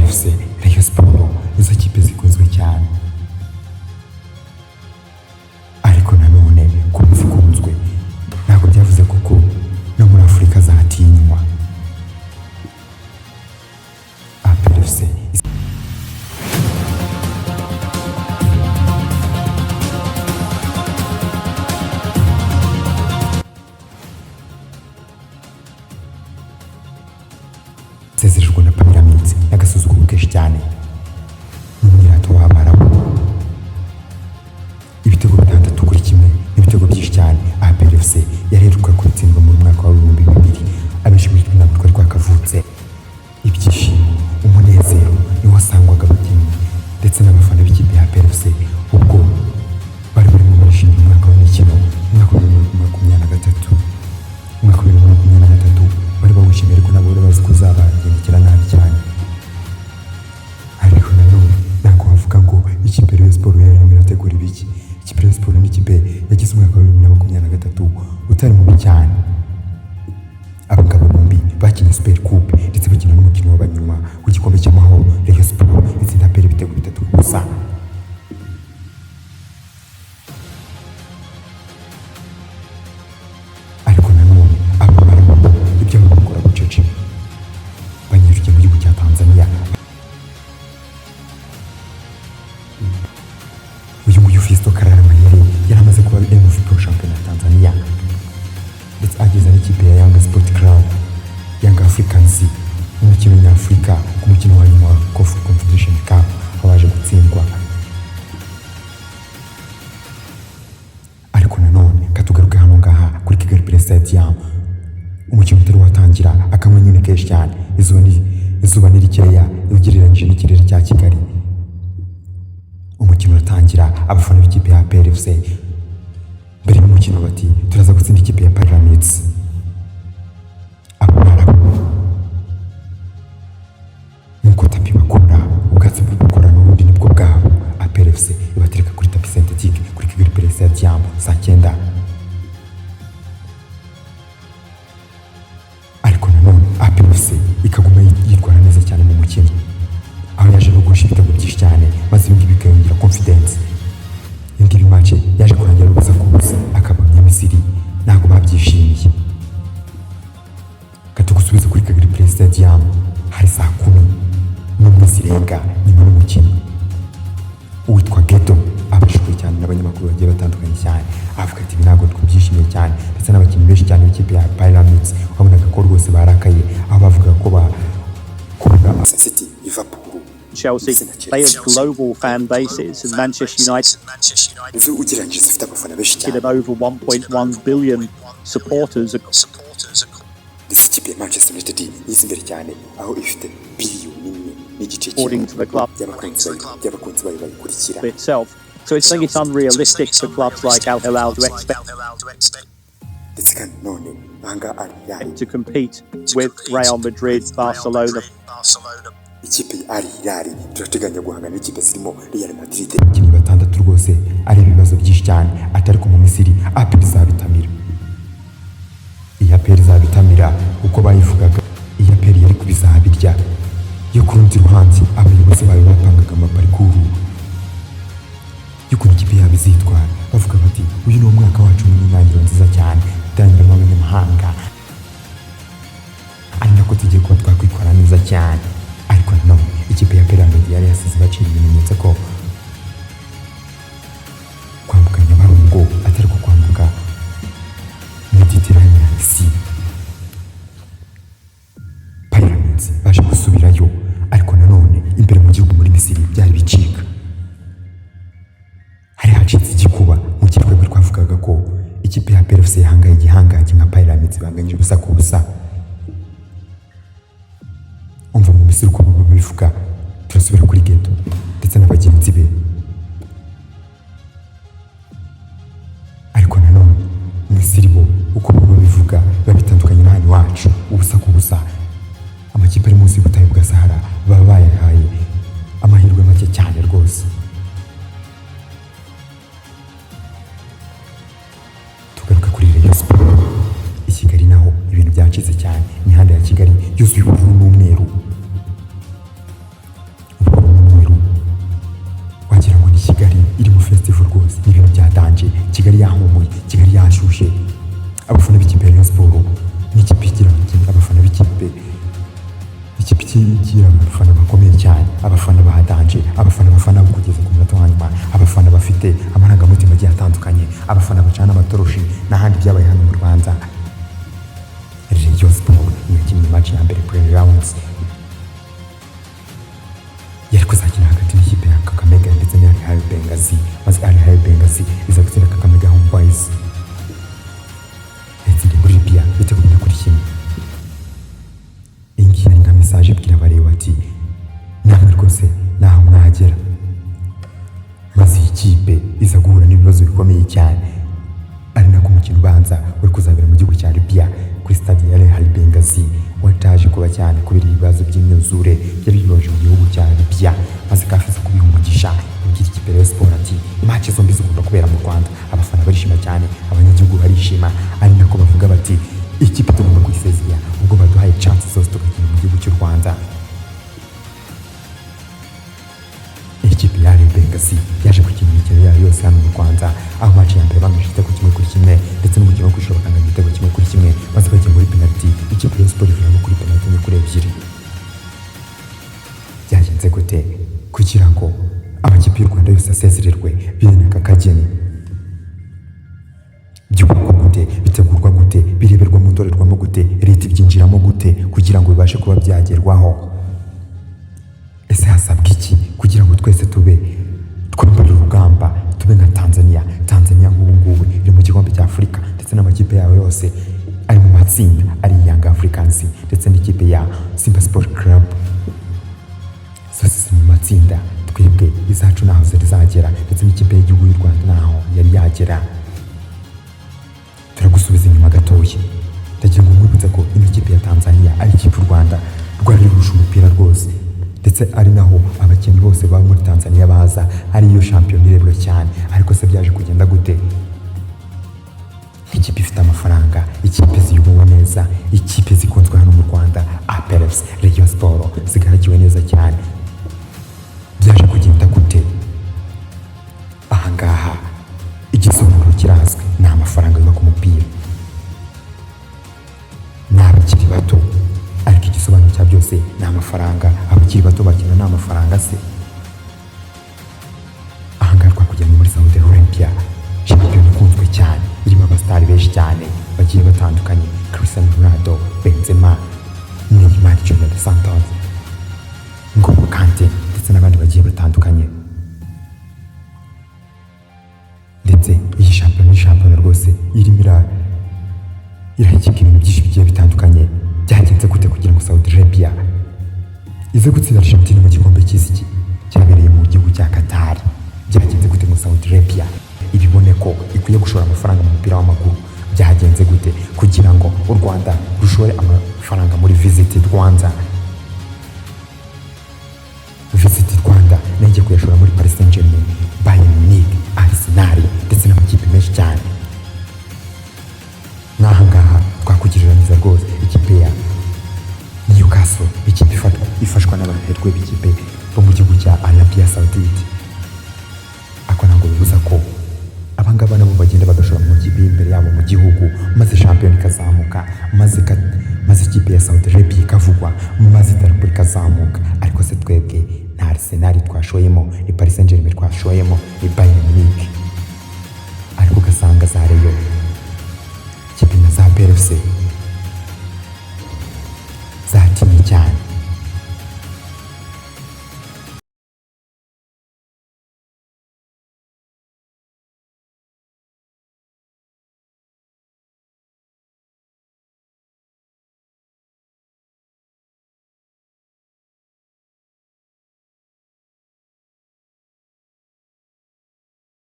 FC, Rayon Sport izo kipe zikunzwe cyane. Ariko nanone kuba zikunzwe ntabwo byavuze kuko no muri Afurika zatinywa. APR FC sezerejwe na Pyramids n'agasuzuguro kenshi cyane n'umwirato w'Abarabu. Ibitego 6 kuri kimwe n'ibitego byinshi cyane. APR FC yaheruka kutsindwa mu mwaka wa 2000. Abenshi muri ntabwo twari twakavutse. Ibyishimo, umunezero niwo wasangwaga abakinnyi ndetse n'abafana b'ikipe ya APR FC ubwo bari barimo barishimira umwaka w'imikino, umwaka wa 2023. Umwaka wa 2023 bari bawishimiye ariko nabo bari bazi kuzabagendekera nabi cyane. Ariko nanone ntabwo bavuga ngo ikipe ya Rayon Sport yarimo irategura ibiki. Ikipe ya Rayon Sport ni ikipe yagize umwaka wa 2023 utari mubi cyane. Abagabo bombi bakinnye Super Coupe ndetse bakina n'umukino w'abanyuma w'igikombe cy'amahoro. Rayon Sport itsinda APR ibitego 3 gusa. Ariko nanone aba barimo ibyo bakora bucece banyirukiye mu gihugu cya Tanzania. Uyu nguyu Fiston Kalala Mayele yaramaze kuba MVP wa shampiyona Tanzania ndetse ageza n'ikipe ya Yanga Sport Club, Young Africans mu mukino nyafurika ku mukino wa nyuma wa Confederation Cup waje gutsindwa. Ariko nanone katugaruke hano ngaha kuri Kigali Play Stadium, umukino utari watangira akamwe nyine kenshi cyane. Izuba ni rikeya ugereranyije n'ikirere cya Kigali. Umukino uratangira, abafana b'ikipe ya APR FC mbere y'umukino bati turaza gutsinda ikipe ya Pyramids. Nuko tapi bakora ubwatsi bw'ukora n'ubundi nibwo bwabo. APR FC ibatereka kuri tapi synthetique kuri Kigali Play Stadium saa 9. Ariko nanone APR FC ikaguma yitwara neza cyane mu mukino, aho yaje no gusha ibitego byinshi cyane maze ibingibi bikayongera confidence. Iyi match yaje kurangira ubusa ku busa, akabanya Misiri ntabwo babyishimiye. Katugusubiza kuri Kigali Play Stadium hari saa 10 n'umwe zirenga nyuma y'umukino. Uwitwa Geto abashwe cyane n'abanyamakuru bagiye batandukanye cyane, avuga ati ntabwo twabyishimiye cyane ndetse n'abakinnyi benshi cyane b'ikipe ya Pyramids wabonaga ko rwose barakaye, aho bavuga ko bakunda City, Liverpool, Chelsea. They have global fan bases, and Manchester United have over 1.1 billion supporters. According to the club itself. So I think it's unrealistic for clubs like Al Hilal to expect to compete with Real Madrid, Barcelona. Ikipe ari Hilal turateganya guhangana n'ikipe zirimo Real Madrid. Ikintu batandatu rwose ari ibibazo byinshi cyane, atari ko mu Misiri APR zabitamira. Iya APR zabitamira uko bayivugaga. Iya APR yari kubizabirya. Yo kurundi ruhanzi abayobozi bayo bapangaga amaparikuru y'ukuntu ikipe yabo izitwara, bavuga bati uyu ni umwaka wacu n'intangiriro nziza cyane utangiramo abanyamahanga, ari nako tugiye kuba twakwitwara neza cyane. Ariko nanone ikipe ya Pyramids yari yasize bacira ibimenyetso ko kwambuka Nyabarongo atari ko kwambuka Mediterranean Sea. Pyramids baje gusubirayo, ariko nanone imbere mu gihugu muri Misiri byari bicika. Hari hacitse igikuba mu kirwego twavugaga ko ikipe ya APR FC yahangaye igihangaje nka Pyramids banganyije ubusa ku busa. Umva mu Misiri uko bivuga, turasubira kuri Geto ndetse n'abagenzi be. Ariko nanone mu Misiri bo uko bivuga babitandukanye n'ahandi wacu ubusa ku busa. Amakipe ari munsi y'ubutayu bwa Sahara baba bayahaye amahirwe make cyane rwose. Tugaruka kuri Rayon Sport. I Kigali naho ibintu byacitse cyane, imihanda ya Kigali yuzuye ubururu n'umweru. Kigali yahumuye, Kigali yashushe. Abafana b'ikipe ya Rayon Sports n'ikipe igira abafana b'ikipe ikigira abafana bakomeye cyane, abafana bahadanje, abafana kugeza ku munota wa nyuma, abafana bafite amarangamutima agiye atandukanye, abafana bacana amatoroshi n'ahandi byabaye hano mu Rwanda. Rayon Sports yakinnye match ya mbere pre rounds yari kuzakina hagati n'ikipe ya Kakamega ndetse na Al Ahly Benghazi, maze Al Ahly Benghazi iza gutsinda Kakamega Homeboyz yatsindiye muri Libya ibitego 1-1. Iyi yari nka message ibwira abareba ati namwe rwose naho mwagera, maze iyi kipe iza guhura n'ibibazo bikomeye cyane, ari nako umukino ubanza uri kuzabera mu gihugu cya Libya kuri stade ya Al Ahly Benghazi wataje kuba cyane kubera ibibazo by'imyuzure byari bibaje mu gihugu cya Libya, maze kafiza kubiha umugisha ibwira ikipe ya Rayon Sports ati match zombi zigomba kubera mu Rwanda. Abafana barishima cyane, abanyagihugu barishima, ari nako bavuga bati ikipe tugomba kuyisezera ubwo baduhaye chance zose tugakina mu gihugu cy'u Rwanda. Ikipe ya Al Ahly Benghazi yaje gukina imikino yayo yose hano mu Rwanda, aho match ya mbere banganyije igitego 1-1 ndetse n'umukino wo kwishura bakanganya igitego 1-1, maze bagiye muri penalty ikipe ya Rayon Sports ivamo kuri penalty enye kuri ebyiri. Byagenze gute kugira ngo amakipe y'u Rwanda yose asezererwe birene aka kageni? Byubakwa gute? Bitegurwa gute? Bireberwa mu ndorerwamo gute? Leta ibyinjiramo gute kugira ngo bibashe kuba byagerwaho? Ese hasabwa iki kugira ngo twese tube twambara urugamba tube nka Tanzania nk'ubu ngubu iri mu gikombe cya Afurika ndetse n'amakipe yawe yose ari mu matsinda, ari Young Africans ndetse n'ikipe ya Simba Sport Club zose mu matsinda. Twebwe izacu naho zizagera ndetse n'ikipe y'igihugu y'u Rwanda naho yari yagera. Turagusubiza inyuma gatoya, ndagira ngo mwibutse ko ino kipe ya Tanzania ari ikipe u Rwanda rwari rurusha umupira rwose, ndetse ari naho abakinnyi bose baba muri Tanzania baza, ariyo shampiyona irebwa cyane. Ariko se byaje kugenda gute? Ikipe ifite amafaranga, ikipe ziyobowe neza, ikipe zikunzwe hano mu Rwanda, APRFC, Rayon Sports zigaragiwe neza cyane. Byaje kugenda gute? Ahangaha igisobanuro kirazwi, ni amafaranga yo ku mupira n'abakiri bato, ariko igisobanuro cya byose ni amafaranga. Abakiri bato bakina ni amafaranga se? Ahangaha twakujyanye muri Saudi Arabia, shampiyona ikunzwe cyane, irimo abasitari benshi cyane bagiye batandukanye, Cristiano Ronaldo, Benzema, Neymar Junior dos Santos, Ngolo Kante ndetse n'abandi bagiye batandukanye. Ndetse iyi shampiyona rwose irimo irahekeka ibintu byinshi bigiye bitandukanye. Byagenze gute kugira ngo Saudi Arabia ize gutsinda Argentina mu gikombe cy'isi cyabereye mu gihugu cya Qatar? Byagenze gute ngo Saudi Arabia ibibone ko ikwiye gushora amafaranga mu mupira w'amaguru? Byagenze gute kugira ngo u Rwanda rushore amafaranga muri Visit Rwanda? Visit Rwanda nenge kuyashora muri Paris Saint-Germain, Bayern Munich, Arsenal ndetse n'amakipe menshi cyane. N'ahangaha twakugirira rwose ikipe ya Newcastle, ikipe ifashwa n'abaherwe b'ikipe bo mu gihugu cya Arabia Saudite. Ako ntabwo bibuza ko abangaba nabo bagenda bagashora mu kipe imbere yabo mu gihugu, maze shampiyona ikazamuka, maze ikipe ya Saudi Arabia ikavugwa, maze idarapo rikazamuka. Ariko se twebwe nta Arsenal twashoyemo, ni Paris Saint-Germain twashoyemo, ni Bayern Munich, ariko ugasanga za Rayon, ikipe na za PFC zatinye cyane.